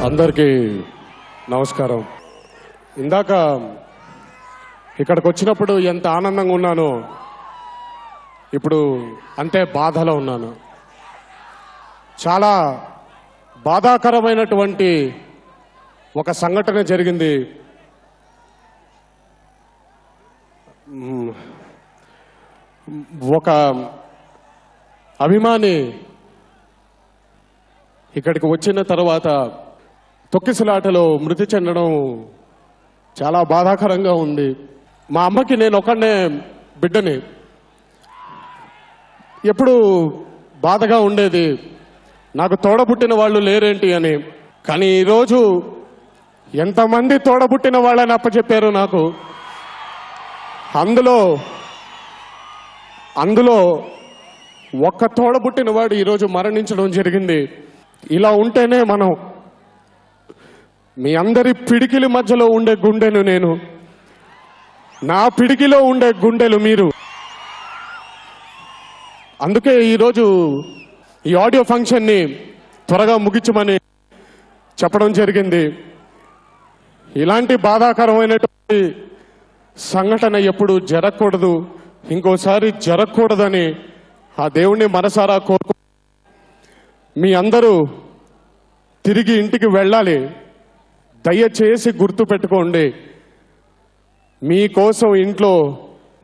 అందరికీ నమస్కారం. ఇందాక ఇక్కడికి వచ్చినప్పుడు ఎంత ఆనందంగా ఉన్నానో ఇప్పుడు అంతే బాధలో ఉన్నాను. చాలా బాధాకరమైనటువంటి ఒక సంఘటన జరిగింది. ఒక అభిమాని ఇక్కడికి వచ్చిన తర్వాత తొక్కిసలాటలో మృతి చెందడం చాలా బాధాకరంగా ఉంది. మా అమ్మకి నేను ఒకనే బిడ్డని. ఎప్పుడు బాధగా ఉండేది, నాకు తోడబుట్టిన వాళ్ళు లేరేంటి అని. కానీ ఈరోజు ఎంతమంది తోడబుట్టిన వాళ్ళని అప్పచెప్పారు నాకు. అందులో ఒక్క తోడబుట్టిన వాడు ఈరోజు మరణించడం జరిగింది. ఇలా ఉంటేనే మనం మీ అందరి పిడికిలి మధ్యలో ఉండే గుండెను నేను, నా పిడికిలో ఉండే గుండెలు మీరు. అందుకే ఈరోజు ఈ ఆడియో ఫంక్షన్ని త్వరగా ముగించమని చెప్పడం జరిగింది. ఇలాంటి బాధాకరమైనటువంటి సంఘటన ఎప్పుడు జరగకూడదు, ఇంకోసారి జరగకూడదని ఆ దేవుణ్ణి మనసారా కోరుకు. మీ అందరూ తిరిగి ఇంటికి వెళ్ళాలి. దయచేసి గుర్తు పెట్టుకోండి, మీకోసం ఇంట్లో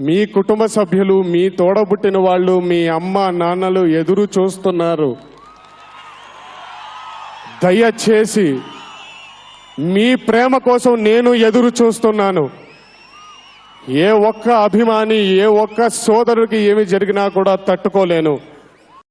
మీ కుటుంబ సభ్యులు, మీ తోడబుట్టిన వాళ్ళు, మీ అమ్మ నాన్నలు ఎదురు చూస్తున్నారు. దయచేసి మీ ప్రేమ కోసం నేను ఎదురు చూస్తున్నాను. ఏ ఒక్క అభిమాని, ఏ ఒక్క సోదరుడికి ఏమి జరిగినా కూడా తట్టుకోలేను.